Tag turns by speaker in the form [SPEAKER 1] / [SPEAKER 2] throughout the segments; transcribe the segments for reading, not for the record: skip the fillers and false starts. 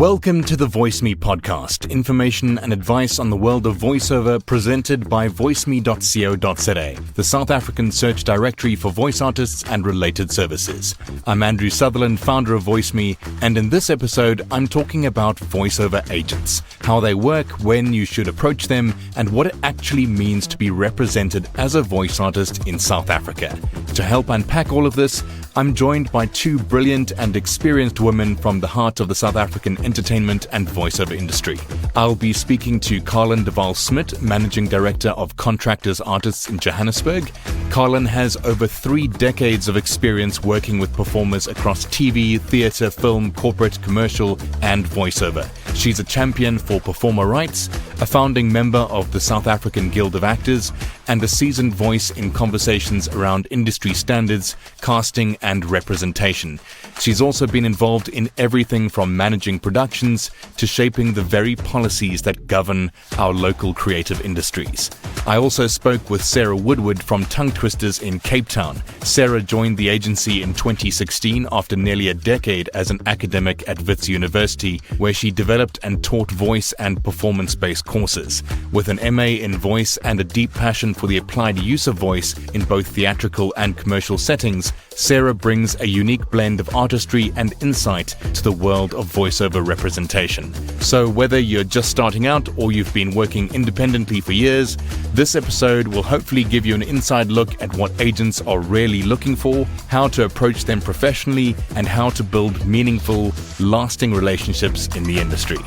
[SPEAKER 1] Welcome to the VoiceMe Podcast, information and advice on the world of voiceover presented by voiceme.co.za, the South African search directory for voice artists and related services. I'm Andrew Sutherland, founder of VoiceMe, and in this episode, I'm talking about voiceover agents, how they work, when you should approach them, and what it actually means to be represented as a voice artist in South Africa. To help unpack all of this, I'm joined by two brilliant and experienced women from the heart of the South African entertainment and voiceover industry. I'll be speaking to Carlynn de Waal Smit, Managing Director of Contractors Artists in Johannesburg. Carlynn has over 3 decades of experience working with performers across TV, theatre, film, corporate, commercial, and voiceover. She's a champion for performer rights, a founding member of the South African Guild of Actors, and a seasoned voice in conversations around industry standards, casting, and representation. She's also been involved in everything from managing productions to shaping the very policies that govern our local creative industries. I also spoke with Sarah Woodward from Tongue Twisters in Cape Town. Sarah joined the agency in 2016 after nearly a decade as an academic at Wits University, where she developed and taught voice and performance-based courses. With an MA in voice and a deep passion for the applied use of voice in both theatrical and commercial settings, Sarah brings a unique blend of artistry and insight to the world of voiceover representation. So whether you're just starting out or you've been working independently for years, this episode will hopefully give you an inside look at what agents are really looking for, how to approach them professionally, and how to build meaningful, lasting relationships in the industry.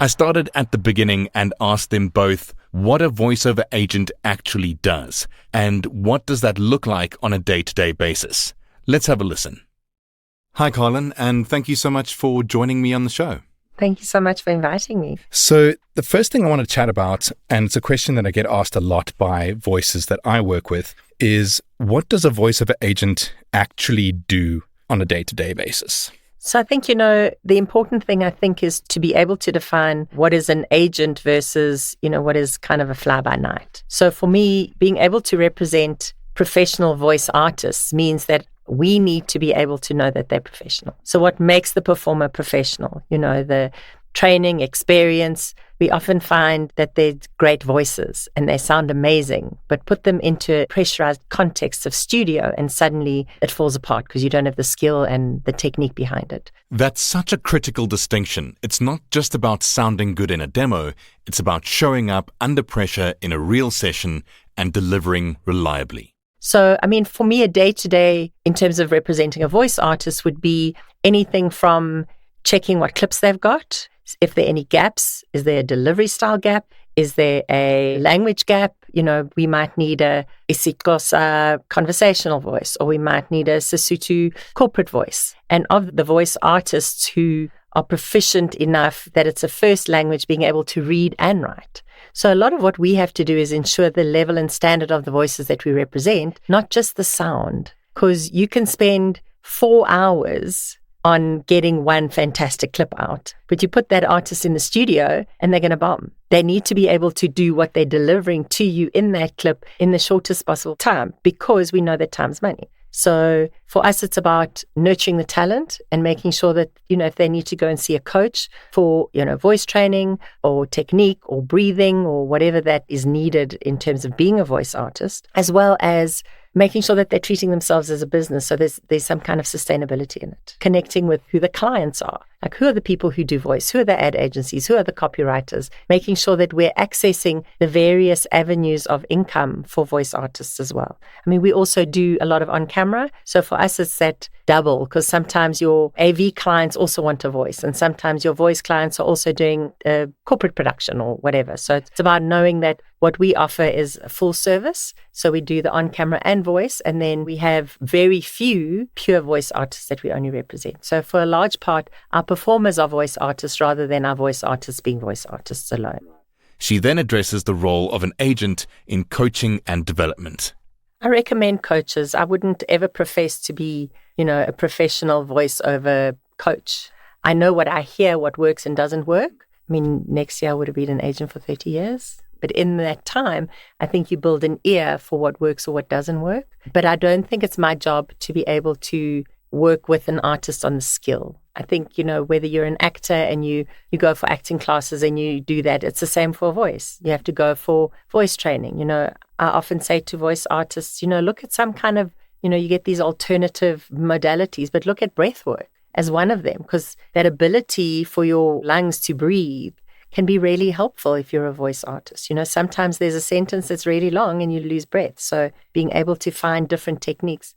[SPEAKER 1] I started at the beginning and asked them both what a voiceover agent actually does, and what does that look like on a day-to-day basis. Let's have a listen. Hi, Carlynn, and thank you so much for joining me on the show.
[SPEAKER 2] Thank you so much for inviting me.
[SPEAKER 1] So the first thing I want to chat about, and it's a question that I get asked a lot by voices that I work with, is what does a voiceover agent actually do on a day-to-day basis?
[SPEAKER 2] So I think, the important thing I think is to be able to define what is an agent versus, what is kind of a fly-by-night. So for me, being able to represent professional voice artists means that we need to be able to know that they're professional. So what makes the performer professional? The training, experience. We often find that they're great voices and they sound amazing, but put them into a pressurized context of studio and suddenly it falls apart because you don't have the skill and the technique behind it.
[SPEAKER 1] That's such a critical distinction. It's not just about sounding good in a demo, it's about showing up under pressure in a real session and delivering reliably.
[SPEAKER 2] So, for me, a day-to-day in terms of representing a voice artist would be anything from checking what clips they've got. If there are any gaps, is there a delivery style gap? Is there a language gap? We might need a isiXhosa conversational voice, or we might need a Sesotho corporate voice. And of the voice artists who are proficient enough that it's a first language, being able to read and write. So a lot of what we have to do is ensure the level and standard of the voices that we represent, not just the sound, because you can spend 4 hours on getting one fantastic clip out. But you put that artist in the studio and they're going to bomb. They need to be able to do what they're delivering to you in that clip in the shortest possible time, because we know that time's money. So for us, it's about nurturing the talent and making sure that, if they need to go and see a coach for, voice training or technique or breathing or whatever that is needed in terms of being a voice artist, as well as making sure that they're treating themselves as a business. So there's some kind of sustainability in it. Connecting with who the clients are. Like, who are the people who do voice? Who are the ad agencies? Who are the copywriters? Making sure that we're accessing the various avenues of income for voice artists as well. We also do a lot of on-camera. So for us, it's that double, because sometimes your AV clients also want a voice, and sometimes your voice clients are also doing a corporate production or whatever. So it's about knowing that what we offer is a full service. So we do the on-camera and voice, and then we have very few pure voice artists that we only represent. So for a large part, our performers are voice artists rather than our voice artists being voice artists alone.
[SPEAKER 1] She then addresses the role of an agent in coaching and development.
[SPEAKER 2] I recommend coaches. I wouldn't ever profess to be, a professional voiceover coach. I know what I hear, what works and doesn't work. Next year I would have been an agent for 30 years. But in that time, I think you build an ear for what works or what doesn't work. But I don't think it's my job to be able to work with an artist on the skill. I think, whether you're an actor and you go for acting classes and you do that, it's the same for voice. You have to go for voice training. I often say to voice artists, look at some kind of, you get these alternative modalities, but look at breath work as one of them, because that ability for your lungs to breathe can be really helpful if you're a voice artist. Sometimes there's a sentence that's really long and you lose breath. So being able to find different techniques.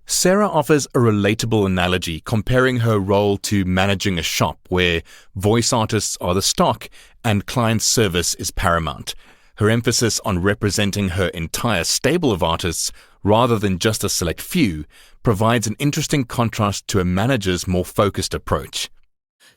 [SPEAKER 1] Sarah offers a relatable analogy comparing her role to managing a shop where voice artists are the stock and client service is paramount. Her emphasis on representing her entire stable of artists rather than just a select few provides an interesting contrast to a manager's more focused approach.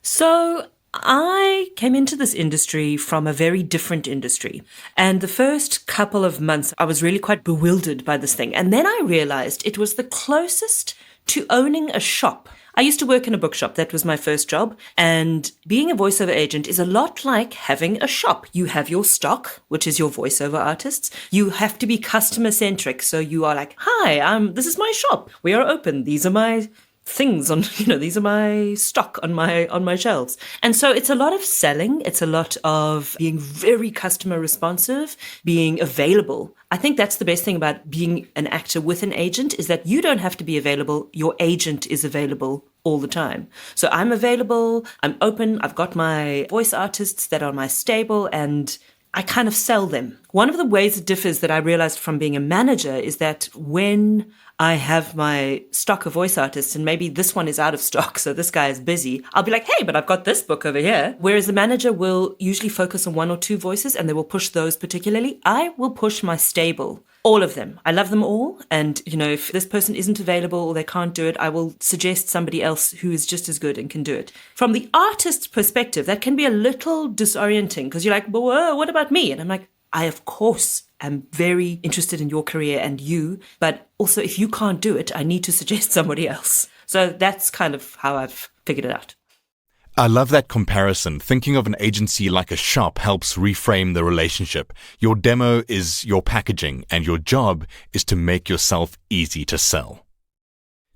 [SPEAKER 3] So I came into this industry from a very different industry. And the first couple of months, I was really quite bewildered by this thing. And then I realized it was the closest to owning a shop. I used to work in a bookshop. That was my first job. And being a voiceover agent is a lot like having a shop. You have your stock, which is your voiceover artists. You have to be customer centric. So you are like, hi, this is my shop. We are open. These are my things on, these are my stock on my shelves. And so it's a lot of selling. It's a lot of being very customer responsive, being available. I think that's the best thing about being an actor with an agent is that you don't have to be available. Your agent is available all the time. So I'm available. I'm open. I've got my voice artists that are my stable and I kind of sell them. One of the ways it differs that I realized from being a manager is that when I have my stock of voice artists and maybe this one is out of stock, so this guy is busy, I'll be like, hey, but I've got this book over here. Whereas the manager will usually focus on one or two voices and they will push those particularly. I will push my stable, all of them. I love them all. And, if this person isn't available or they can't do it, I will suggest somebody else who is just as good and can do it. From the artist's perspective, that can be a little disorienting because you're like, well, what about me? And I'm like, I, of course, am very interested in your career and you, but also if you can't do it, I need to suggest somebody else. So that's kind of how I've figured it out.
[SPEAKER 1] I love that comparison. Thinking of an agency like a shop helps reframe the relationship. Your demo is your packaging, and your job is to make yourself easy to sell.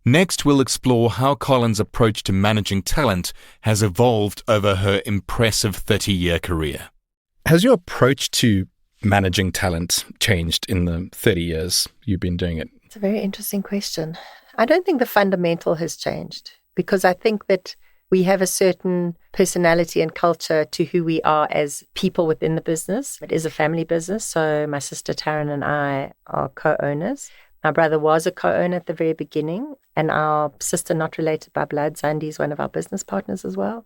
[SPEAKER 1] Next, we'll explore how Carlynn's approach to managing talent has evolved over her impressive 30-year career. Has your approach to managing talent changed in the 30 years you've been doing it?
[SPEAKER 2] It's a very interesting question. I don't think the fundamental has changed because I think that we have a certain personality and culture to who we are as people within the business. It is a family business, so my sister Taryn and I are co-owners. My brother was a co-owner at the very beginning, and our sister, not related by blood, Zandi, is one of our business partners as well.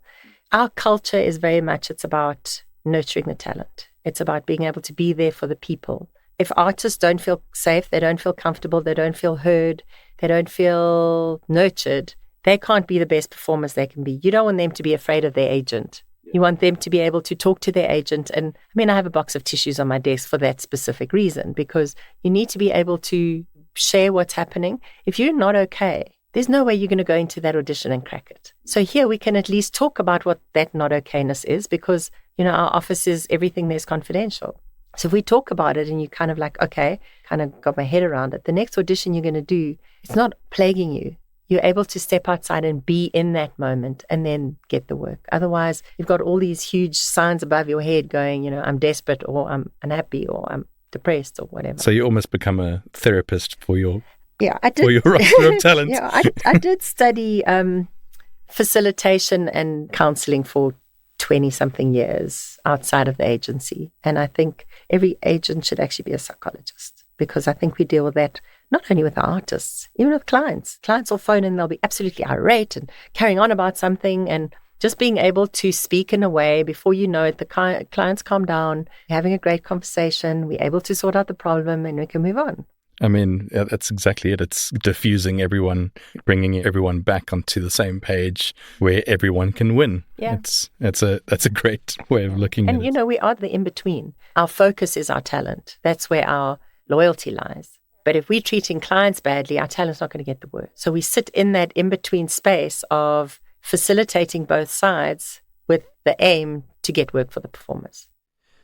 [SPEAKER 2] Our culture is very much, it's about nurturing the talent. It's about being able to be there for the people. If artists don't feel safe, they don't feel comfortable, they don't feel heard, they don't feel nurtured, they can't be the best performers they can be. You don't want them to be afraid of their agent. You want them to be able to talk to their agent. And I have a box of tissues on my desk for that specific reason, because you need to be able to share what's happening. If you're not okay, there's no way you're going to go into that audition and crack it. So here we can at least talk about what that not okayness is, because, our office is everything there's confidential. So if we talk about it and you kind of like, okay, kind of got my head around it, the next audition you're going to do, it's not plaguing you. You're able to step outside and be in that moment and then get the work. Otherwise, you've got all these huge signs above your head going, I'm desperate or I'm unhappy or I'm depressed or whatever.
[SPEAKER 1] So you almost become a therapist for your
[SPEAKER 2] I did.
[SPEAKER 1] For your roster of talent.
[SPEAKER 2] I did study facilitation and counseling for 20-something years outside of the agency. And I think every agent should actually be a psychologist, because I think we deal with that not only with our artists, even with clients. Clients will phone in, they'll be absolutely irate and carrying on about something, and just being able to speak in a way, before you know it, the clients calm down, having a great conversation, we're able to sort out the problem and we can move on.
[SPEAKER 1] That's exactly it. It's diffusing everyone, bringing everyone back onto the same page where everyone can win.
[SPEAKER 2] Yeah.
[SPEAKER 1] That's a great way of looking at it.
[SPEAKER 2] And, we are the in-between. Our focus is our talent. That's where our loyalty lies. But if we're treating clients badly, our talent's not going to get the work. So we sit in that in-between space of facilitating both sides with the aim to get work for the performers.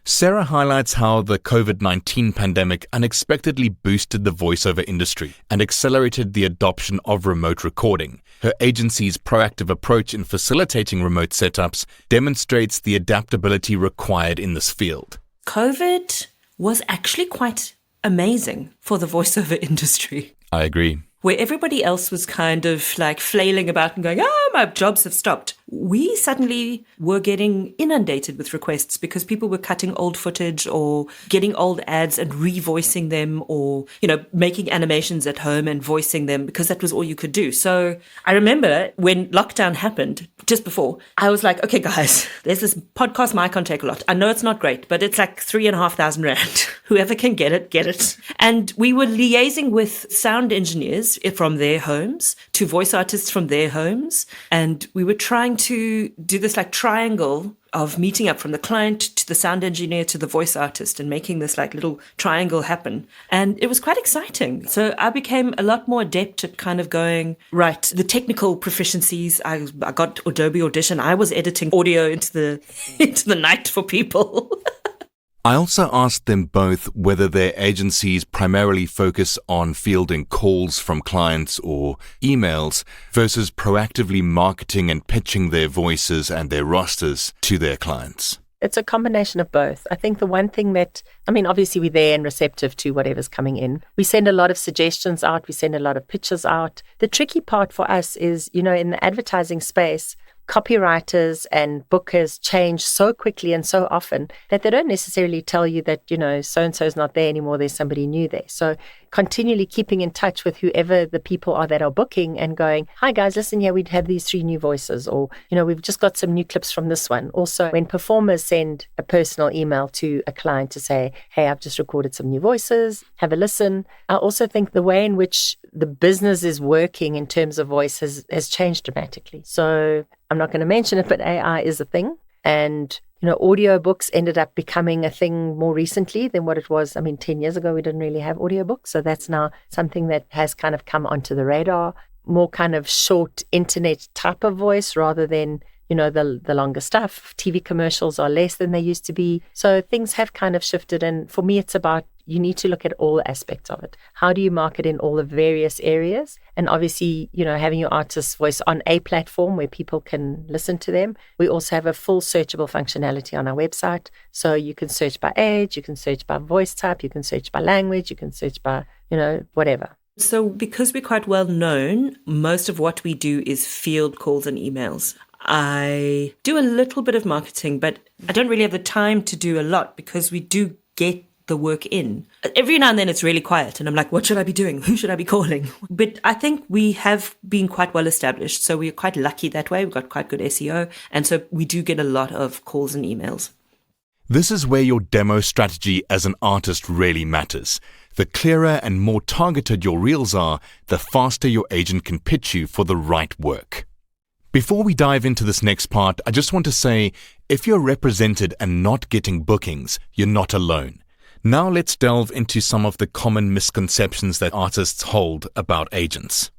[SPEAKER 1] Sarah highlights how the COVID-19 pandemic unexpectedly boosted the voiceover industry and accelerated the adoption of remote recording. Her agency's proactive approach in facilitating remote setups demonstrates the adaptability required in this field.
[SPEAKER 3] COVID was actually quite amazing for the voiceover industry.
[SPEAKER 1] I agree.
[SPEAKER 3] Where everybody else was kind of like flailing about and going, my jobs have stopped. We suddenly were getting inundated with requests because people were cutting old footage or getting old ads and revoicing them, or, making animations at home and voicing them because that was all you could do. So I remember when lockdown happened, just before, I was like, okay, guys, there's this podcast mic on Take a Lot. I know it's not great, but it's like 3,500 Rand. Whoever can get it, get it. And we were liaising with sound engineers from their homes to voice artists from their homes. And we were trying to do this like triangle of meeting up from the client to the sound engineer to the voice artist and making this like little triangle happen. And it was quite exciting. So I became a lot more adept at kind of going, right, the technical proficiencies. I got Adobe Audition. I was editing audio into the night for people.
[SPEAKER 1] I also asked them both whether their agencies primarily focus on fielding calls from clients or emails versus proactively marketing and pitching their voices and their rosters to their clients.
[SPEAKER 2] It's a combination of both. I think the one thing that, obviously we're there and receptive to whatever's coming in. We send a lot of suggestions out. We send a lot of pitches out. The tricky part for us is, in the advertising space, copywriters and bookers change so quickly and so often that they don't necessarily tell you that, so-and-so is not there anymore, there's somebody new there. So continually keeping in touch with whoever the people are that are booking and going, hi guys, listen, we have these 3 new voices, or, we've just got some new clips from this one. Also, when performers send a personal email to a client to say, hey, I've just recorded some new voices, have a listen. I also think the way in which the business is working in terms of voice has changed dramatically. So I'm not going to mention it, but AI is a thing. And, audiobooks ended up becoming a thing more recently than what it was. 10 years ago, we didn't really have audiobooks. So that's now something that has kind of come onto the radar, more kind of short internet type of voice rather than, the longer stuff. TV commercials are less than they used to be. So things have kind of shifted. And for me, it's about, you need to look at all aspects of it. How do you market in all the various areas? And obviously, having your artist's voice on a platform where people can listen to them. We also have a full searchable functionality on our website. So you can search by age, you can search by voice type, you can search by language, you can search by, whatever.
[SPEAKER 3] So because we're quite well known, most of what we do is field calls and emails. I do a little bit of marketing, but I don't really have the time to do a lot because we do get the work in. Every now and then it's really quiet and I'm like, what should I be doing? Who should I be calling? But I think we have been quite well established. So we're quite lucky that way. We've got quite good SEO. And so we do get a lot of calls and emails.
[SPEAKER 1] This is where your demo strategy as an artist really matters. The clearer and more targeted your reels are, the faster your agent can pitch you for the right work. Before we dive into this next part, I just want to say, if you're represented and not getting bookings, you're not alone. Now let's delve into some of the common misconceptions that artists hold about agents.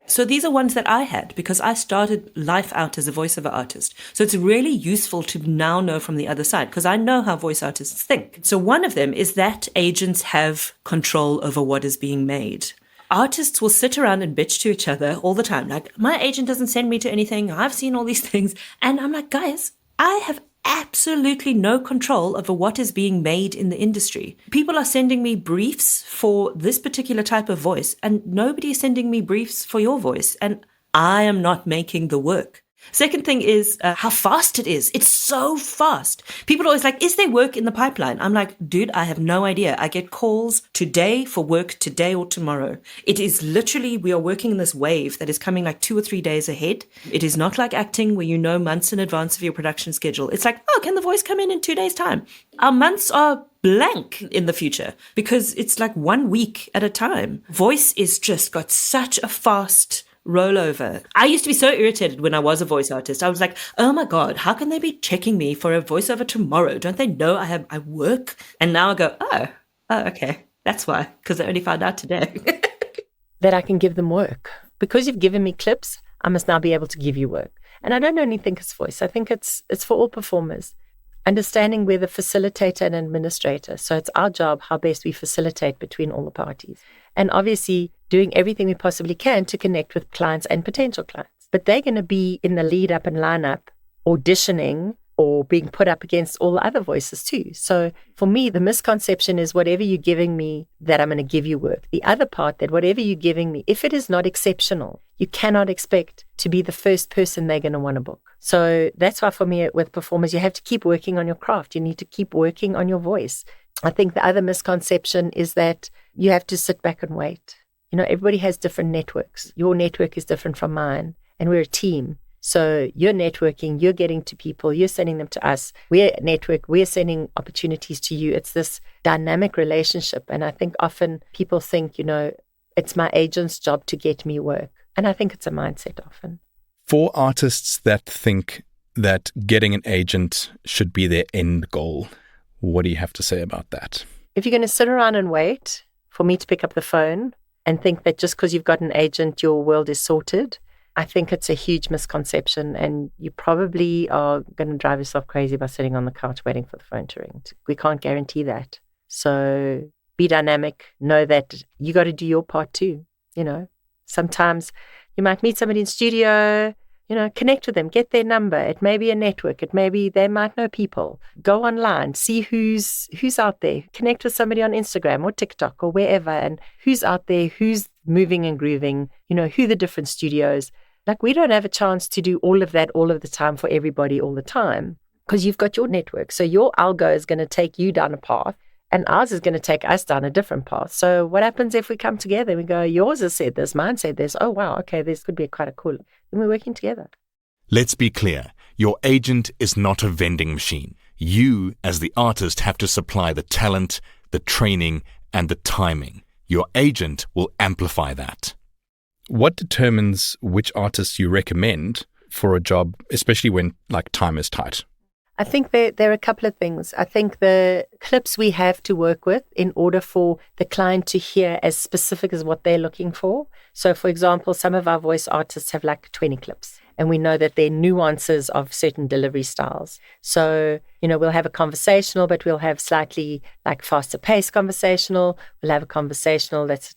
[SPEAKER 3] So these are ones that I had because I started life out as a voiceover artist. So it's really useful to now know from the other side because I know how voice artists think. So one of them is that agents have control over what is being made. Artists will sit around and bitch to each other all the time. Like, my agent doesn't send me to anything. I've seen all these things. And I'm like, guys, I have absolutely no control over what is being made in the industry. People are sending me briefs for this particular type of voice, and nobody is sending me briefs for your voice. And I am not making the work. Second thing is how fast it is. It's so fast. People are always like, is there work in the pipeline? I'm like, dude, I have no idea. I get calls today for work today or tomorrow. It is literally, we are working in this wave that is coming like 2 or 3 days ahead. It is not like acting where you know months in advance of your production schedule. It's like, oh, can the voice come in 2 days' time? Our months are blank in the future because it's like 1 week at a time. Voice is just got such a fast rollover. I used to be so irritated when I was a voice artist. I was like, oh my God, how can they be checking me for a voiceover tomorrow? Don't they know I work? And now I go, oh, okay. That's why, because I only found out today.
[SPEAKER 2] That I can give them work. Because you've given me clips, I must now be able to give you work. And I don't only think it's voice. I think it's for all performers. understanding we're the facilitator and administrator. So it's our job how best we facilitate between all the parties. And obviously doing everything we possibly can to connect with clients and potential clients. But they're going to be in the lead up and lineup, auditioning or being put up against all the other voices too. So for me, the misconception is whatever you're giving me, that I'm going to give you work. The other part, that whatever you're giving me, if it is not exceptional, you cannot expect to be the first person they're going to want to book. So that's why for me with performers, you have to keep working on your craft. You need to keep working on your voice. I think the other misconception is that you have to sit back and wait. Everybody has different networks. Your network is different from mine, and we're a team. So you're networking, you're getting to people, you're sending them to us. We're a network, we're sending opportunities to you. It's this dynamic relationship. And I think often people think, it's my agent's job to get me work. And I think it's a mindset often.
[SPEAKER 1] For artists that think that getting an agent should be their end goal, what do you have to say about that?
[SPEAKER 2] If you're going to sit around and wait for me to pick up the phone and think that just because you've got an agent, your world is sorted, I think it's a huge misconception, and you probably are going to drive yourself crazy by sitting on the couch waiting for the phone to ring. We can't guarantee that. So be dynamic. Know that you got to do your part too. Sometimes you might meet somebody in studio, connect with them, get their number. It may be a network. It may be they might know people. Go online, see who's out there. Connect with somebody on Instagram or TikTok or wherever, and who's out there, who's moving and grooving, who the different studios. Like, we don't have a chance to do all of that all of the time for everybody all the time, because you've got your network. So your algo is going to take you down a path, and ours is going to take us down a different path. So what happens if we come together and we go, yours has said this, mine said this. Oh, wow, okay, this could be quite a cool. Then we're working together.
[SPEAKER 1] Let's be clear. Your agent is not a vending machine. You, as the artist, have to supply the talent, the training, and the timing. Your agent will amplify that. What determines which artists you recommend for a job, especially when time is tight?
[SPEAKER 2] I think there are a couple of things. I think the clips we have to work with in order for the client to hear as specific as what they're looking for. So, for example, some of our voice artists have 20 clips, and we know that there are nuances of certain delivery styles. So, we'll have a conversational, but we'll have slightly faster paced conversational. We'll have a conversational that's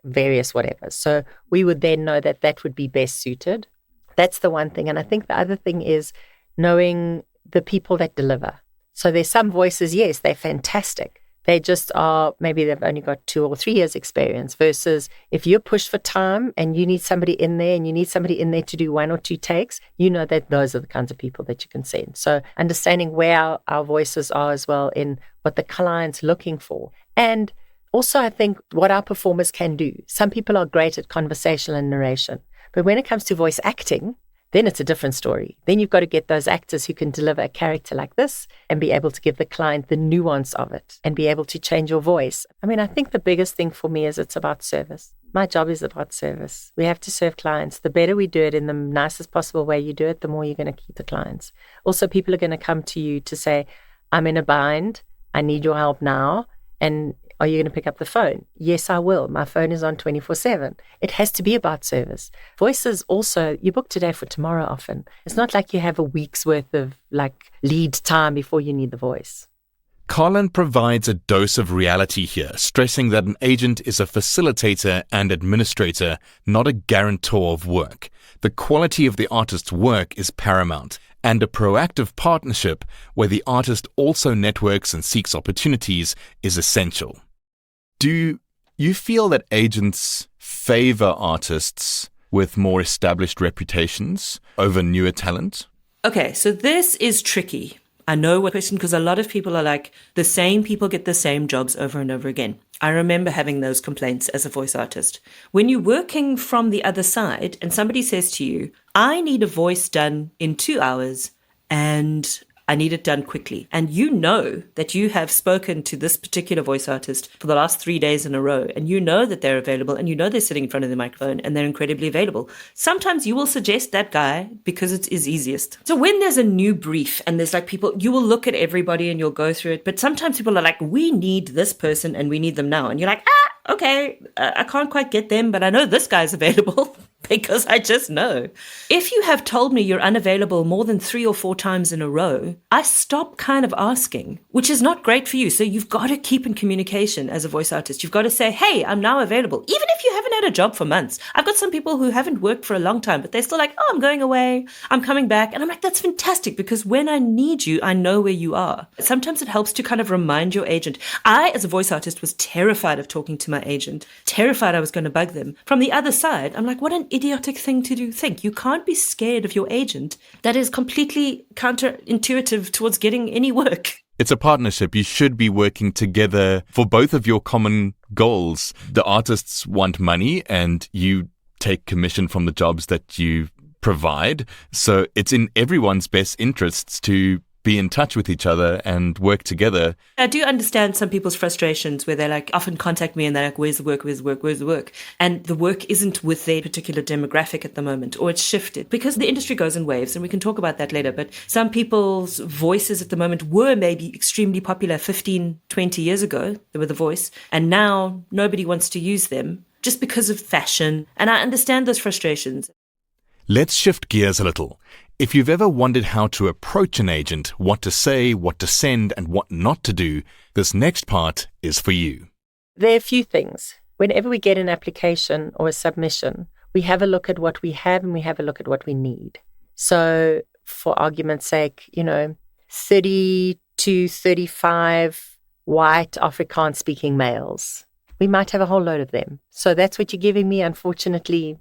[SPEAKER 2] various whatever. So we would then know that would be best suited. That's the one thing. And I think the other thing is knowing the people that deliver. So there's some voices, yes, they're fantastic. They just are, maybe they've only got 2 or 3 years experience, versus if you're pushed for time and you need somebody in there and you need somebody in there to do 1 or 2 takes, that those are the kinds of people that you can send. So understanding where our voices are as well in what the client's looking for. And also, I think what our performers can do. Some people are great at conversational and narration, but when it comes to voice acting, then it's a different story. Then you've got to get those actors who can deliver a character like this and be able to give the client the nuance of it and be able to change your voice. I think the biggest thing for me is it's about service. My job is about service. We have to serve clients. The better we do it in the nicest possible way you do it, the more you're going to keep the clients. Also, people are going to come to you to say, I'm in a bind. I need your help now. And are you going to pick up the phone? Yes, I will. My phone is on 24/7. It has to be about service. Voices also, you book today for tomorrow often. It's not like you have a week's worth of lead time before you need the voice.
[SPEAKER 1] Carlynn provides a dose of reality here, stressing that an agent is a facilitator and administrator, not a guarantor of work. The quality of the artist's work is paramount, and a proactive partnership where the artist also networks and seeks opportunities is essential. Do you feel that agents favor artists with more established reputations over newer talent?
[SPEAKER 3] Okay, so this is tricky. I know what question, because a lot of people are the same people get the same jobs over and over again. I remember having those complaints as a voice artist. When you're working from the other side and somebody says to you, I need a voice done in 2 hours and I need it done quickly. And you know that you have spoken to this particular voice artist for the last 3 days in a row, and you know that they're available, and you know they're sitting in front of the microphone and they're incredibly available. Sometimes you will suggest that guy because it is easiest. So when there's a new brief and there's people, you will look at everybody and you'll go through it. But sometimes people are we need this person and we need them now. And you're okay, I can't quite get them, but I know this guy's available. because I just know. If you have told me you're unavailable more than 3 or 4 times in a row, I stop kind of asking, which is not great for you. So you've got to keep in communication as a voice artist. You've got to say, hey, I'm now available. Even if you haven't had a job for months. I've got some people who haven't worked for a long time, but they're still like, oh, I'm going away. I'm coming back. And I'm like, that's fantastic, because when I need you, I know where you are. Sometimes it helps to kind of remind your agent. I, as a voice artist, was terrified of talking to my agent, terrified I was going to bug them. From the other side, I'm like, what an idiotic thing to think. You can't be scared of your agent. That is completely counterintuitive towards getting any work.
[SPEAKER 1] It's a partnership. You should be working together for both of your common goals. The artists want money and you take commission from the jobs that you provide. So it's in everyone's best interests to be in touch with each other and work together.
[SPEAKER 3] I do understand some people's frustrations where they like often contact me and they're like, where's the work, where's the work, where's the work? And the work isn't with their particular demographic at the moment, or it's shifted because the industry goes in waves, and we can talk about that later. But some people's voices at the moment were maybe extremely popular 15, 20 years ago. They were the voice. And now nobody wants to use them just because of fashion. And I understand those frustrations.
[SPEAKER 1] Let's shift gears a little. If you've ever wondered how to approach an agent, what to say, what to send, and what not to do, this next part is for you.
[SPEAKER 2] There are a few things. Whenever we get an application or a submission, we have a look at what we have and we have a look at what we need. So for argument's sake, 30 to 35 white Afrikaans-speaking males. We might have a whole load of them. So that's what you're giving me. Unfortunately,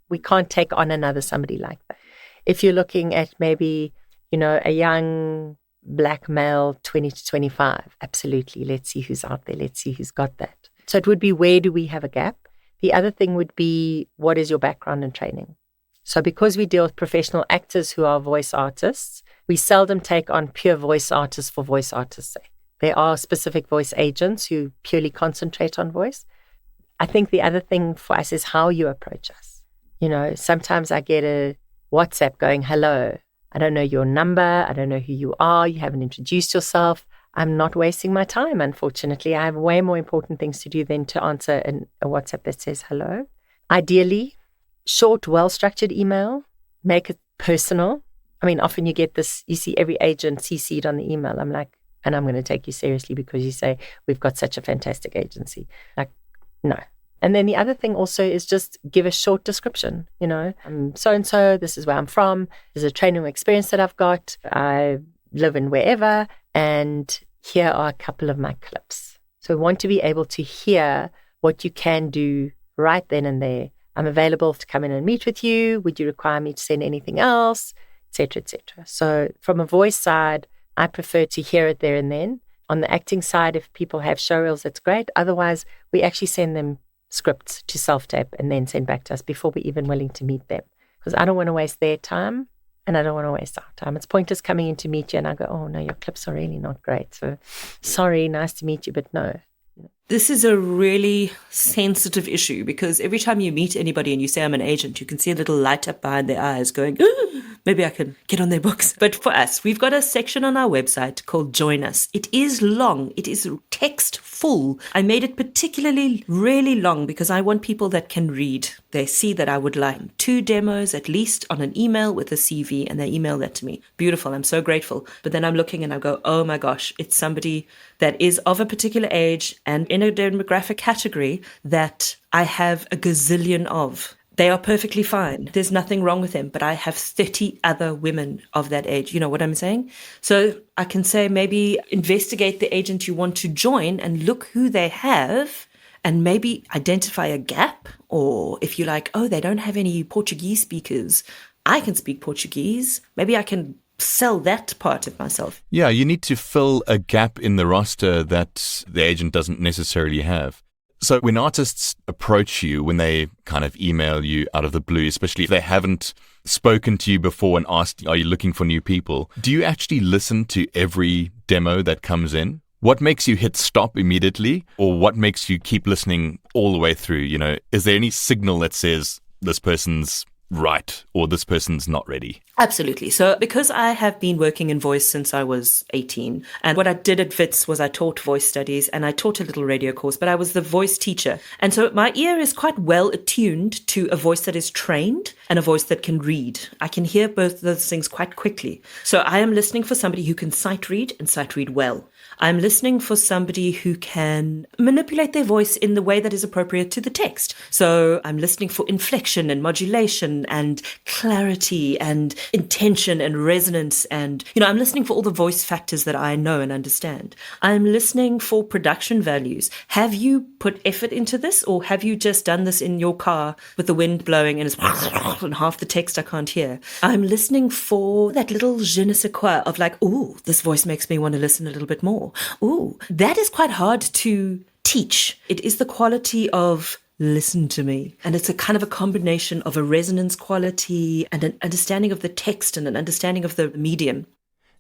[SPEAKER 2] we can't take on another somebody like that. If you're looking at maybe, a young black male, 20 to 25, absolutely. Let's see who's out there. Let's see who's got that. So it would be, where do we have a gap? The other thing would be, what is your background and training? So because we deal with professional actors who are voice artists, we seldom take on pure voice artists for voice artists' sake. There are specific voice agents who purely concentrate on voice. I think the other thing for us is how you approach us. Sometimes I get a WhatsApp going, hello, I don't know your number. I don't know who you are. You haven't introduced yourself. I'm not wasting my time, unfortunately. I have way more important things to do than to answer a WhatsApp that says hello. Ideally, short, well-structured email. Make it personal. I mean, often you get this, you see every agent CC'd on the email. I'm like, and I'm going to take you seriously because you say, we've got such a fantastic agency. Like, no. And then the other thing also is just give a short description. I'm so-and-so, this is where I'm from, there's a training experience that I've got, I live in wherever, and here are a couple of my clips. So we want to be able to hear what you can do right then and there. I'm available to come in and meet with you. Would you require me to send anything else, et cetera, et cetera. So from a voice side, I prefer to hear it there and then. On the acting side, if people have showreels, that's great. Otherwise, we actually send them scripts to self-tape and then send back to us before we're even willing to meet them. Because I don't want to waste their time and I don't want to waste our time. It's pointless coming in to meet you and I go, oh no, your clips are really not great. So sorry, nice to meet you, but no.
[SPEAKER 3] This is a really sensitive issue because every time you meet anybody and you say I'm an agent, you can see a little light up behind their eyes going, maybe I can get on their books. But for us, we've got a section on our website called Join Us. It is long. It is text full. I made it particularly really long because I want people that can read. They see that I would like 2 demos at least on an email with a CV and they email that to me. Beautiful. I'm so grateful. But then I'm looking and I go, oh my gosh, it's somebody that is of a particular age and in a demographic category that I have a gazillion of. They are perfectly fine. There's nothing wrong with them, but I have 30 other women of that age. You know what I'm saying? So I can say maybe investigate the agent you want to join and look who they have and maybe identify a gap. Or if you're like, oh, they don't have any Portuguese speakers, I can speak Portuguese. Maybe I can sell that part of myself.
[SPEAKER 1] Yeah, you need to fill a gap in the roster that the agent doesn't necessarily have. So when artists approach you, when they kind of email you out of the blue, especially if they haven't spoken to you before and asked, are you looking for new people? Do you actually listen to every demo that comes in? What makes you hit stop immediately? Or what makes you keep listening all the way through? Is there any signal that says this person's right, or this person's not ready?
[SPEAKER 3] Absolutely. So because I have been working in voice since I was 18, and what I did at WITS was I taught voice studies and I taught a little radio course, but I was the voice teacher. And so my ear is quite well attuned to a voice that is trained and a voice that can read. I can hear both those things quite quickly. So I am listening for somebody who can sight read and sight read well. I'm listening for somebody who can manipulate their voice in the way that is appropriate to the text. So I'm listening for inflection and modulation and clarity and intention and resonance. And, I'm listening for all the voice factors that I know and understand. I'm listening for production values. Have you put effort into this, or have you just done this in your car with the wind blowing and it's and half the text I can't hear? I'm listening for that little je ne sais quoi of like, ooh, this voice makes me want to listen a little bit more. Ooh, that is quite hard to teach. It is the quality of listen to me. And it's a kind of a combination of a resonance quality and an understanding of the text and an understanding of the medium.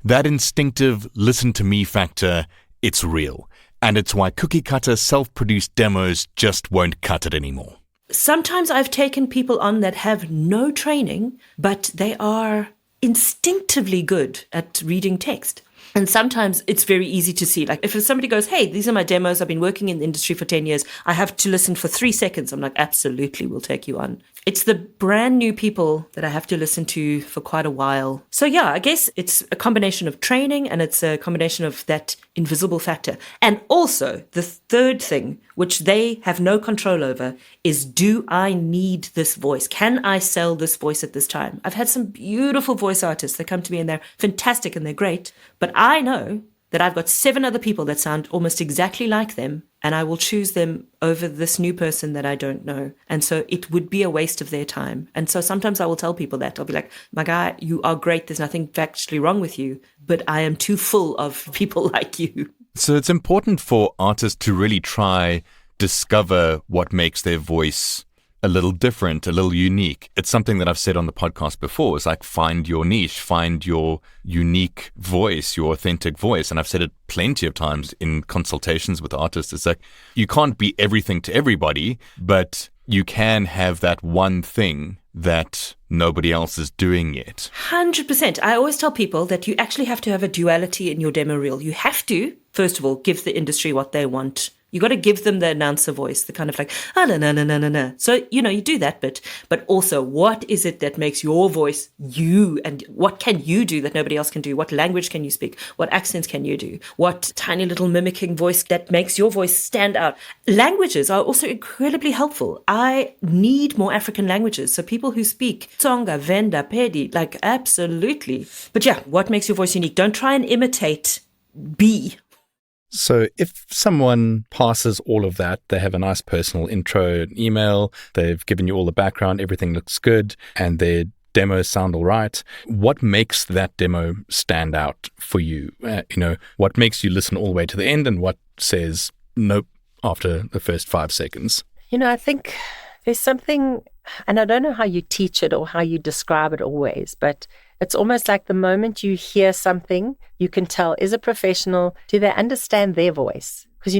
[SPEAKER 1] That instinctive listen to me factor, it's real. And it's why cookie cutter self-produced demos just won't cut it anymore.
[SPEAKER 3] Sometimes I've taken people on that have no training, but they are instinctively good at reading text. And sometimes it's very easy to see, like if somebody goes, hey, these are my demos, I've been working in the industry for 10 years, I have to listen for 3 seconds. I'm like, absolutely, we'll take you on. It's the brand new people that I have to listen to for quite a while. So yeah, I guess it's a combination of training and it's a combination of that invisible factor. And also the third thing, which they have no control over, is do I need this voice? Can I sell this voice at this time? I've had some beautiful voice artists that come to me and they're fantastic and they're great, but I know that I've got 7 other people that sound almost exactly like them, and I will choose them over this new person that I don't know. And so it would be a waste of their time. And so sometimes I will tell people that. I'll be like, my guy, you are great. There's nothing factually wrong with you, but I am too full of people like you.
[SPEAKER 1] So it's important for artists to really try discover what makes their voice a little different, a little unique. It's something that I've said on the podcast before. It's like, find your niche, find your unique voice, your authentic voice. And I've said it plenty of times in consultations with artists. It's like, you can't be everything to everybody, but you can have that one thing that nobody else is doing yet.
[SPEAKER 3] 100%. I always tell people that you actually have to have a duality in your demo reel. You have to, first of all, give the industry what they want. You got to give them the announcer voice, the kind of like, no. So, you do that bit, but also what is it that makes your voice you, and what can you do that nobody else can do? What language can you speak? What accents can you do? What tiny little mimicking voice that makes your voice stand out? Languages are also incredibly helpful. I need more African languages. So people who speak Tsonga, Venda, Pedi, like absolutely. But yeah, what makes your voice unique? Don't try and imitate B.
[SPEAKER 4] So if someone passes all of that, they have a nice personal intro, an email, they've given you all the background, everything looks good, and their demos sound all right, what makes that demo stand out for you? What makes you listen all the way to the end, and what says nope after the first 5 seconds?
[SPEAKER 2] I think there's something, and I don't know how you teach it or how you describe it always, but it's almost like the moment you hear something, you can tell, is a professional, do they understand their voice? Because,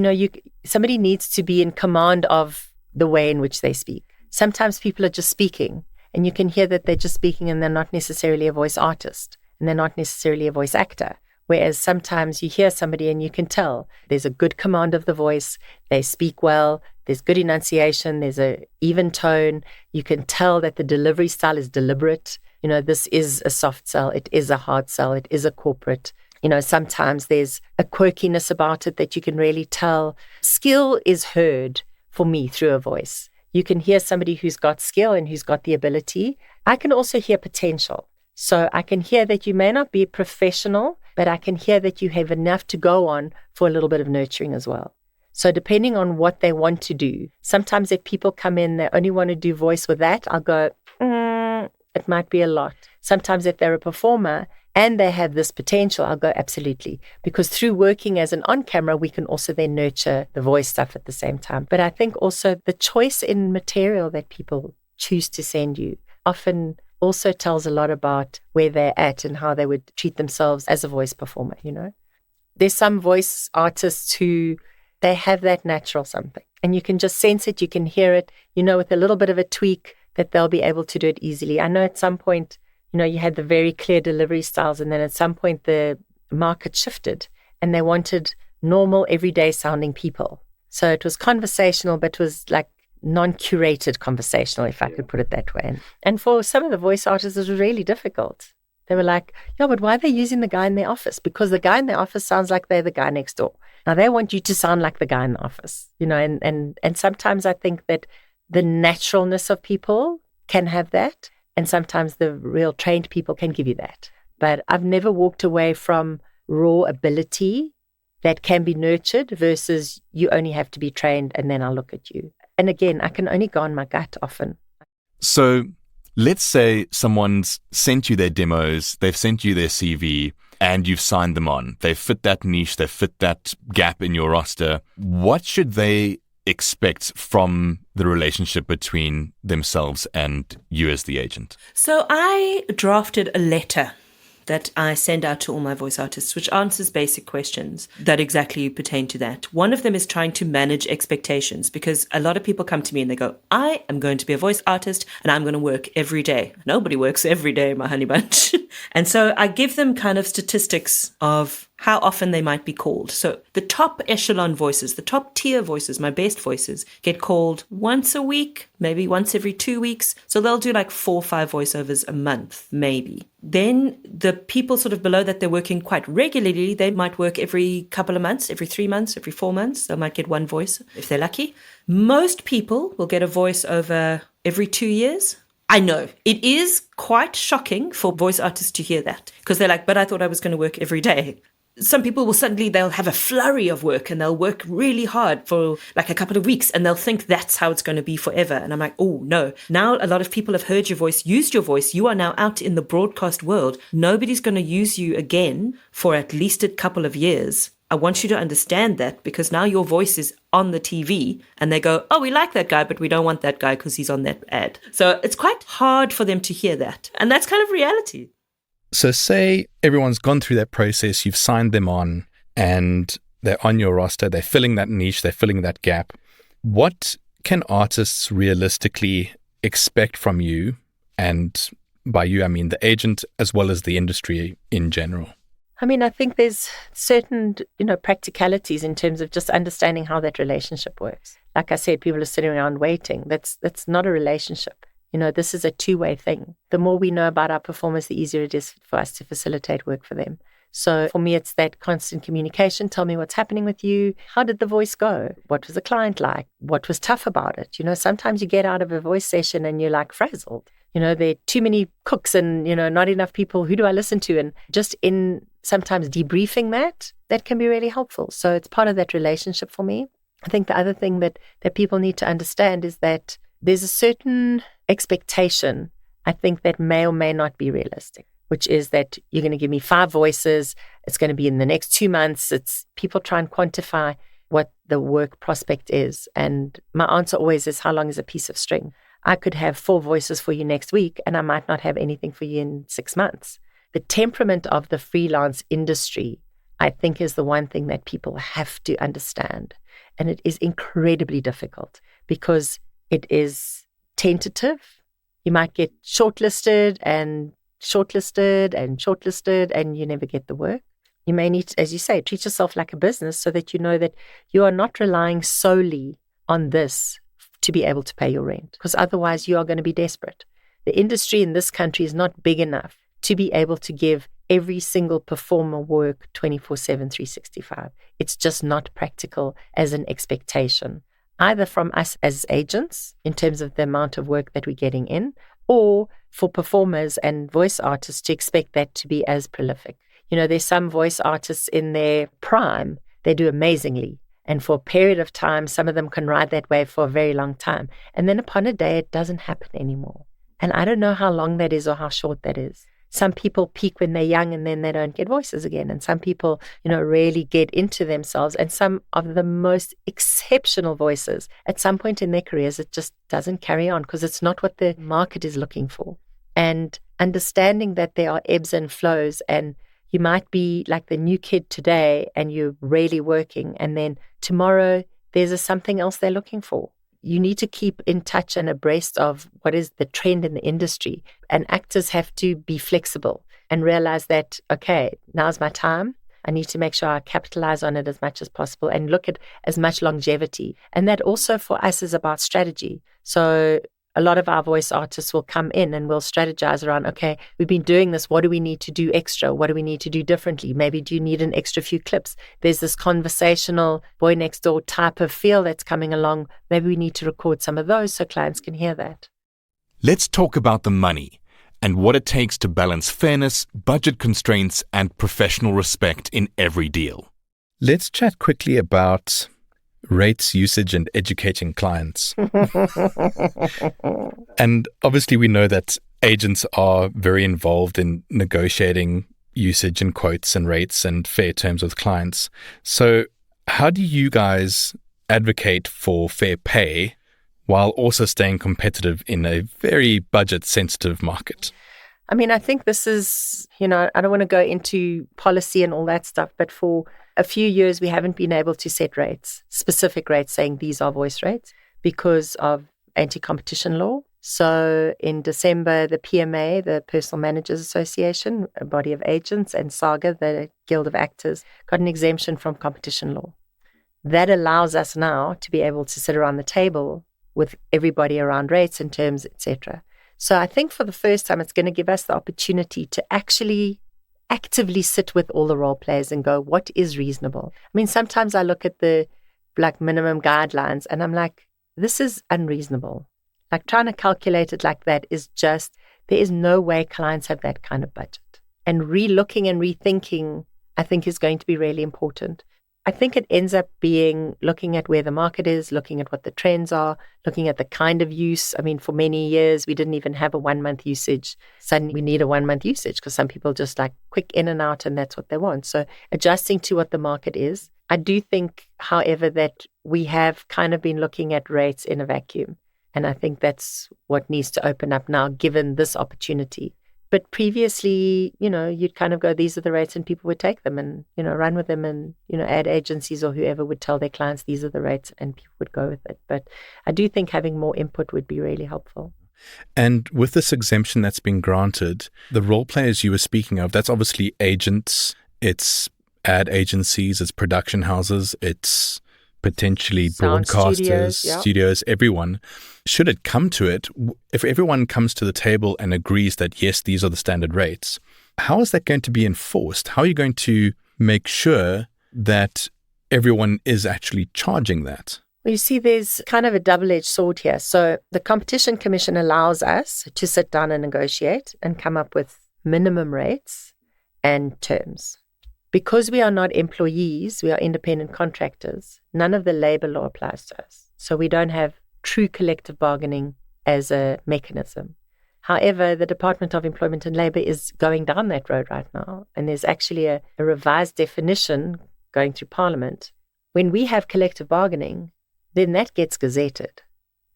[SPEAKER 2] somebody needs to be in command of the way in which they speak. Sometimes people are just speaking, and you can hear that they're just speaking and they're not necessarily a voice artist, and they're not necessarily a voice actor. Whereas sometimes you hear somebody and you can tell there's a good command of the voice, they speak well, there's good enunciation, there's an even tone. You can tell that the delivery style is deliberate. This is a soft sell, it is a hard sell, it is a corporate. Sometimes there's a quirkiness about it that you can really tell. Skill is heard for me through a voice. You can hear somebody who's got skill and who's got the ability. I can also hear potential. So I can hear that you may not be professional, but I can hear that you have enough to go on for a little bit of nurturing as well. So depending on what they want to do, sometimes if people come in, they only want to do voice with that, I'll go, it might be a lot. Sometimes if they're a performer and they have this potential, I'll go, absolutely. Because through working as an on-camera, we can also then nurture the voice stuff at the same time. But I think also the choice in material that people choose to send you often also tells a lot about where they're at and how they would treat themselves as a voice performer, There's some voice artists who they have that natural something. And you can just sense it, you can hear it, with a little bit of a tweak, that they'll be able to do it easily. I know at some point, you had the very clear delivery styles, and then at some point the market shifted and they wanted normal, everyday sounding people. So it was conversational, but it was like non-curated conversational, if I could put it that way. And for some of the voice artists, it was really difficult. They were like, yeah, but why are they using the guy in their office? Because the guy in their office sounds like they're the guy next door. Now they want you to sound like the guy in the office, and sometimes I think that the naturalness of people can have that. And sometimes the real trained people can give you that. But I've never walked away from raw ability that can be nurtured versus you only have to be trained and then I'll look at you. And again, I can only go on my gut often.
[SPEAKER 1] So let's say someone's sent you their demos, they've sent you their CV, and you've signed them on. They fit that niche, they fit that gap in your roster. What should they expect from the relationship between themselves and you as the agent?
[SPEAKER 3] So I drafted a letter that I send out to all my voice artists, which answers basic questions that exactly pertain to that. One of them is trying to manage expectations, because a lot of people come to me and they go, I am going to be a voice artist and I'm going to work every day. Nobody works every day, my honey bunch. And so I give them kind of statistics of how often they might be called. So the top echelon voices, the top tier voices, my best voices, get called once a week, maybe once every 2 weeks. So they'll do like 4 or 5 voiceovers a month, maybe. Then the people sort of below that, they're working quite regularly. They might work every couple of months, every 3 months, every 4 months. They might get one voice if they're lucky. Most people will get a voiceover every 2 years. I know it is quite shocking for voice artists to hear that, because they're like, but I thought I was going to work every day. Some people will they'll have a flurry of work and they'll work really hard for like a couple of weeks and they'll think that's how it's going to be forever. And I'm like, oh no. Now a lot of people have heard your voice, used your voice. You are now out in the broadcast world. Nobody's going to use you again for at least a couple of years. I want you to understand that, because now your voice is on the TV and they go, oh, we like that guy, but we don't want that guy because he's on that ad. So it's quite hard for them to hear that. And that's kind of reality.
[SPEAKER 4] So say everyone's gone through that process, you've signed them on and they're on your roster, they're filling that niche, they're filling that gap. What can artists realistically expect from you? And by you, I mean the agent as well as the industry in general.
[SPEAKER 2] I mean, I think there's certain, practicalities in terms of just understanding how that relationship works. Like I said, people are sitting around waiting. That's not a relationship. This is a two-way thing. The more we know about our performers, the easier it is for us to facilitate work for them. So for me, it's that constant communication. Tell me what's happening with you. How did the voice go? What was the client like? What was tough about it? Sometimes you get out of a voice session and you're like frazzled. There are too many cooks and, not enough people. Who do I listen to? And just in sometimes debriefing that can be really helpful. So it's part of that relationship for me. I think the other thing that people need to understand is that there's a certain expectation, I think, that may or may not be realistic, which is that you're going to give me 5 voices. It's going to be in the next 2 months. It's people try and quantify what the work prospect is. And my answer always is, how long is a piece of string? I could have 4 voices for you next week and I might not have anything for you in 6 months. The temperament of the freelance industry, I think, is the one thing that people have to understand. And it is incredibly difficult because it is tentative. You might get shortlisted and shortlisted and shortlisted and you never get the work. You may need to, as you say, treat yourself like a business so that you know that you are not relying solely on this to be able to pay your rent, because otherwise you are going to be desperate. The industry in this country is not big enough to be able to give every single performer work 24/7, 365. It's just not practical as an expectation, either from us as agents in terms of the amount of work that we're getting in, or for performers and voice artists to expect that to be as prolific. There's some voice artists in their prime, they do amazingly. And for a period of time, some of them can ride that wave for a very long time. And then upon a day, it doesn't happen anymore. And I don't know how long that is or how short that is. Some people peak when they're young and then they don't get voices again. And some people, really get into themselves. And some of the most exceptional voices, at some point in their careers, it just doesn't carry on because it's not what the market is looking for. And understanding that there are ebbs and flows, and you might be like the new kid today and you're really working, and then tomorrow there's something else they're looking for. you need to keep in touch and abreast of what is the trend in the industry. And actors have to be flexible and realize that, okay, now's my time. I need to make sure I capitalize on it as much as possible and look at as much longevity. And that also for us is about strategy. So a lot of our voice artists will come in and we'll strategize around, okay, we've been doing this. What do we need to do extra? What do we need to do differently? Maybe do you need an extra few clips? There's this conversational boy next door type of feel that's coming along. Maybe we need to record some of those so clients can hear that.
[SPEAKER 1] Let's talk about the money and what it takes to balance fairness, budget constraints, and professional respect in every deal.
[SPEAKER 4] Let's chat quickly about rates, usage, and educating clients. And obviously we know that agents are very involved in negotiating usage and quotes and rates and fair terms with clients. So how do you guys advocate for fair pay while also staying competitive in a very budget-sensitive market?
[SPEAKER 2] I mean, I think this is, I don't want to go into policy and all that stuff, but for a few years, we haven't been able to set rates, specific rates, saying these are voice rates because of anti-competition law. So in December, the PMA, the Personal Managers Association, a body of agents, and SAGA, the Guild of Actors, got an exemption from competition law. That allows us now to be able to sit around the table with everybody around rates and terms, etc. So I think for the first time, it's going to give us the opportunity to actually actively sit with all the role players and go, what is reasonable? I mean, sometimes I look at the minimum guidelines and I'm like, this is unreasonable. Like trying to calculate it like that is just, there is no way clients have that kind of budget. And re-looking and rethinking, I think, is going to be really important. I think it ends up being looking at where the market is, looking at what the trends are, looking at the kind of use. I mean, for many years, we didn't even have a 1 month usage. Suddenly we need a 1 month usage because some people just like quick in and out and that's what they want. So adjusting to what the market is. I do think, however, that we have kind of been looking at rates in a vacuum. And I think that's what needs to open up now, given this opportunity. But previously, you'd kind of go, these are the rates and people would take them and, run with them and, ad agencies or whoever would tell their clients, these are the rates and people would go with it. But I do think having more input would be really helpful.
[SPEAKER 4] And with this exemption that's been granted, the role players you were speaking of, that's obviously agents, it's ad agencies, it's production houses, it's potentially
[SPEAKER 2] sound
[SPEAKER 4] broadcasters, studios, everyone. Should it come to it, if everyone comes to the table and agrees that, yes, these are the standard rates, how is that going to be enforced? How are you going to make sure that everyone is actually charging that?
[SPEAKER 2] Well, you see, there's kind of a double-edged sword here. So the Competition Commission allows us to sit down and negotiate and come up with minimum rates and terms. Because we are not employees, we are independent contractors, none of the labor law applies to us. So we don't have true collective bargaining as a mechanism. However, the Department of Employment and Labour is going down that road right now. And there's actually a revised definition going through Parliament. When we have collective bargaining, then that gets gazetted.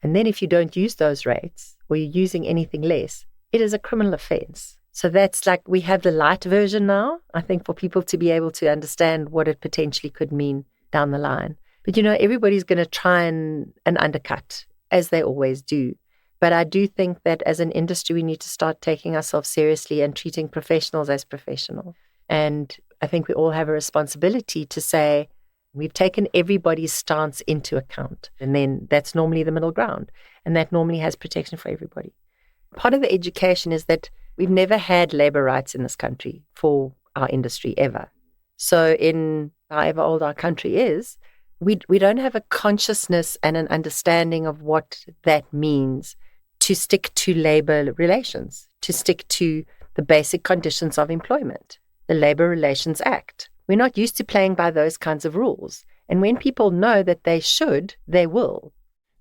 [SPEAKER 2] And then if you don't use those rates or you're using anything less, it is a criminal offence. So that's like, we have the light version now, I think, for people to be able to understand what it potentially could mean down the line. But, everybody's going to try and undercut, as they always do. But I do think that as an industry, we need to start taking ourselves seriously and treating professionals as professionals. And I think we all have a responsibility to say, we've taken everybody's stance into account. And then that's normally the middle ground. And that normally has protection for everybody. Part of the education is that we've never had labor rights in this country for our industry ever. So in however old our country is, we don't have a consciousness and an understanding of what that means to stick to labor relations, to stick to the basic conditions of employment, the Labor Relations Act. We're not used to playing by those kinds of rules. And when people know that they should, they will.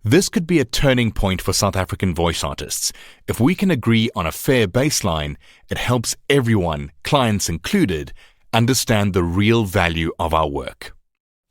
[SPEAKER 1] This could be a turning point for South African voice artists. If we can agree on a fair baseline, it helps everyone, clients included, understand the real value of our work.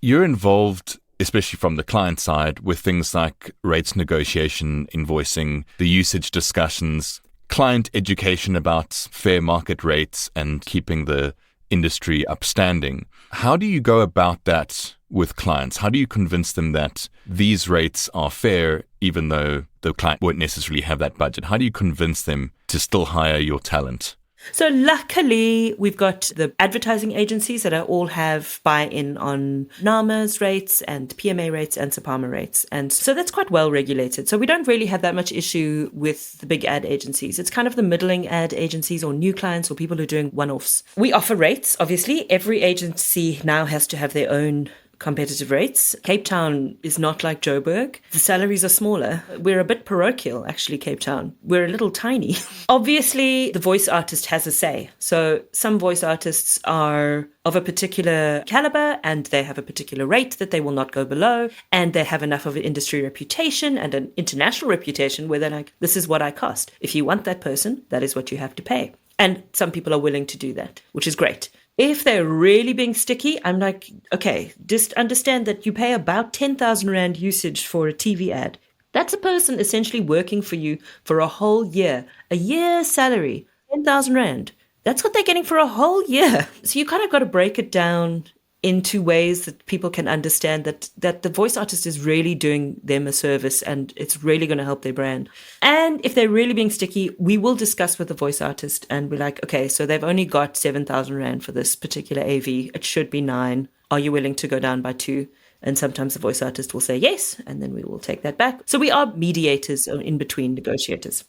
[SPEAKER 1] You're involved, especially from the client side, with things like rates negotiation, invoicing, the usage discussions, client education about fair market rates and keeping the industry upstanding. How do you go about that with clients? How do you convince them that these rates are fair, even though the client won't necessarily have that budget? How do you convince them to still hire your talent?
[SPEAKER 3] So luckily, we've got the advertising agencies that all have buy-in on NAMA's rates and PMA rates and SAPAMA rates. And so that's quite well regulated. So we don't really have that much issue with the big ad agencies. It's kind of the middling ad agencies or new clients or people who are doing one-offs. We offer rates, obviously. Every agency now has to have their own competitive rates. Cape Town is not like Joburg. The salaries are smaller. We're a bit parochial, actually, Cape Town. We're a little tiny. Obviously, the voice artist has a say. So some voice artists are of a particular caliber and they have a particular rate that they will not go below. And they have enough of an industry reputation and an international reputation where they're like, this is what I cost. If you want that person, that is what you have to pay. And some people are willing to do that, which is great. If they're really being sticky, I'm like, okay, just understand that you pay about 10,000 Rand usage for a TV ad. That's a person essentially working for you for a whole year. A year's salary, 10,000 Rand. That's what they're getting for a whole year. So you kind of got to break it down into ways that people can understand that the voice artist is really doing them a service and it's really going to help their brand. And if they're really being sticky, we will discuss with the voice artist and be like, okay, so they've only got 7,000 Rand for this particular AV. It should be 9. Are you willing to go down by 2? And sometimes the voice artist will say yes, and then we will take that back. So we are mediators in between negotiators.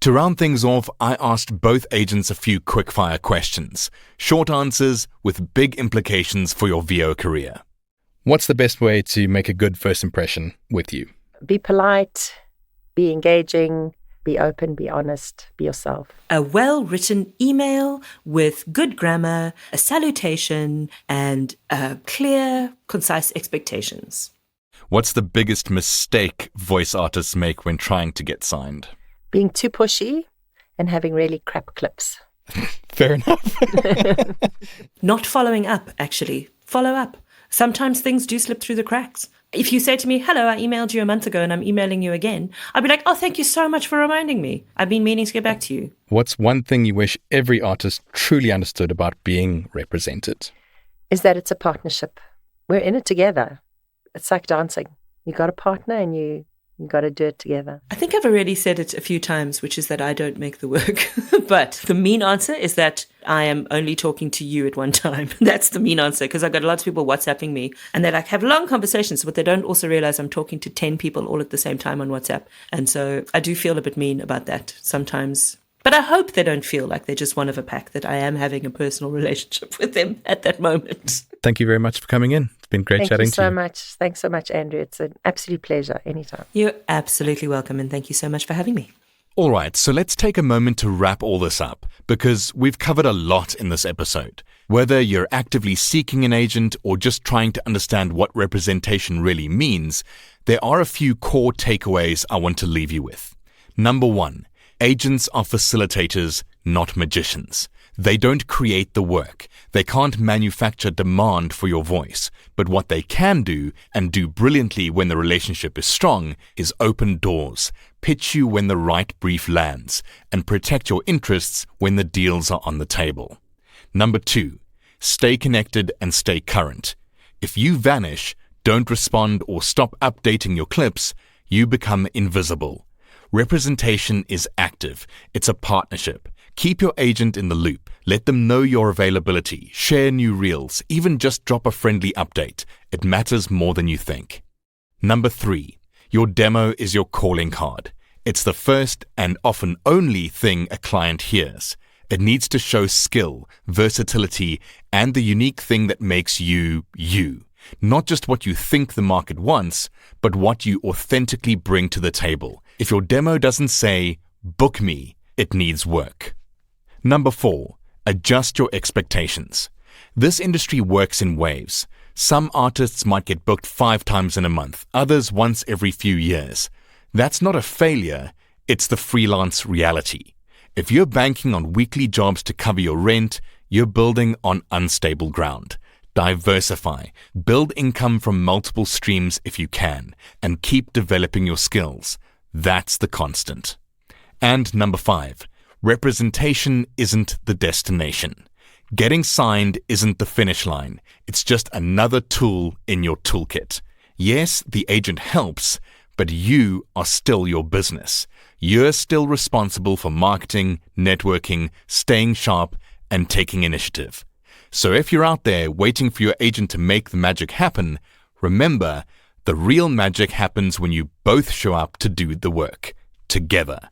[SPEAKER 1] To round things off, I asked both agents a few quick-fire questions. Short answers with big implications for your VO career.
[SPEAKER 4] What's the best way to make a good first impression with you?
[SPEAKER 2] Be polite, be engaging, be open, be honest, be yourself.
[SPEAKER 3] A well-written email with good grammar, a salutation, and clear, concise expectations.
[SPEAKER 1] What's the biggest mistake voice artists make when trying to get signed?
[SPEAKER 2] Being too pushy and having really crap clips.
[SPEAKER 4] Fair enough.
[SPEAKER 3] Not following up, actually. Follow up. Sometimes things do slip through the cracks. If you say to me, hello, I emailed you a month ago and I'm emailing you again, I'll be like, oh, thank you so much for reminding me. I've been meaning to get back to you.
[SPEAKER 4] What's one thing you wish every artist truly understood about being represented?
[SPEAKER 2] Is that it's a partnership. We're in it together. It's like dancing. You got a partner and you got to do it together.
[SPEAKER 3] I think I've already said it a few times, which is that I don't make the work. But the mean answer is that I am only talking to you at one time. That's the mean answer, because I've got lots of people WhatsApping me and they have long conversations, but they don't also realize I'm talking to 10 people all at the same time on WhatsApp. And so I do feel a bit mean about that sometimes. But I hope they don't feel like they're just one of a pack, that I am having a personal relationship with them at that moment.
[SPEAKER 4] Thank you very much for coming in. It's been great chatting to you.
[SPEAKER 2] Thank you so much. Thanks so much, Andrew. It's an absolute pleasure anytime.
[SPEAKER 3] You're absolutely welcome, and thank you so much for having me.
[SPEAKER 1] All right, so let's take a moment to wrap all this up, because we've covered a lot in this episode. Whether you're actively seeking an agent or just trying to understand what representation really means, there are a few core takeaways I want to leave you with. Number 1, agents are facilitators, not magicians. They don't create the work. They can't manufacture demand for your voice. But what they can do, and do brilliantly when the relationship is strong, is open doors, pitch you when the right brief lands, and protect your interests when the deals are on the table. Number 2, stay connected and stay current. If you vanish, don't respond, or stop updating your clips, you become invisible. Representation is active. It's a partnership. Keep your agent in the loop. Let them know your availability. Share new reels. Even just drop a friendly update. It matters more than you think. Number 3, your demo is your calling card. It's the first and often only thing a client hears. It needs to show skill, versatility, and the unique thing that makes you, you. Not just what you think the market wants, but what you authentically bring to the table. If your demo doesn't say, book me, it needs work. Number 4, adjust your expectations. This industry works in waves. Some artists might get booked 5 times in a month, others once every few years. That's not a failure, it's the freelance reality. If you're banking on weekly jobs to cover your rent, you're building on unstable ground. Diversify, build income from multiple streams if you can, and keep developing your skills. That's the constant. And number 5, representation isn't the destination. Getting signed isn't the finish line. It's just another tool in your toolkit. Yes, the agent helps, but you are still your business. You're still responsible for marketing, networking, staying sharp, and taking initiative. So if you're out there waiting for your agent to make the magic happen, remember, the real magic happens when you both show up to do the work together.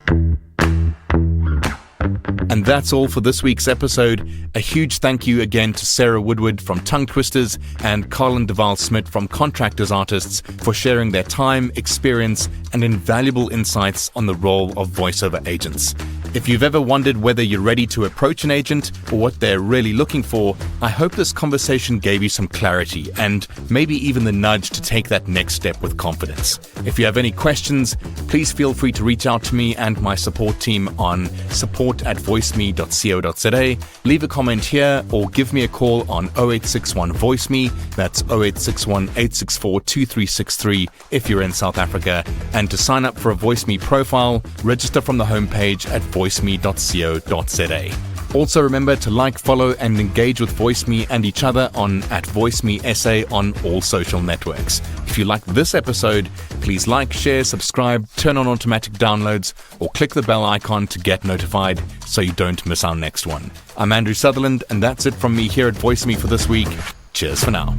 [SPEAKER 1] And that's all for this week's episode. A huge thank you again to Sarah Woodward from Tongue Twisters and Carlynn de Waal Smit from Contractors Artists for sharing their time, experience, and invaluable insights on the role of voiceover agents. If you've ever wondered whether you're ready to approach an agent or what they're really looking for, I hope this conversation gave you some clarity and maybe even the nudge to take that next step with confidence. If you have any questions, please feel free to reach out to me and my support team on support@voiceme.co.za. Leave a comment here or give me a call on 0861 VoiceMe, that's 0861 864 2363 if you're in South Africa. And to sign up for a VoiceMe profile, register from the homepage at voiceme.co.za. Also remember to like, follow, and engage with VoiceMe and each other on @VoiceMeSA on all social networks. If you like this episode, please like, share, subscribe, turn on automatic downloads, or click the bell icon to get notified so you don't miss our next one. I'm Andrew Sutherland, and that's it from me here at VoiceMe for this week. Cheers for now.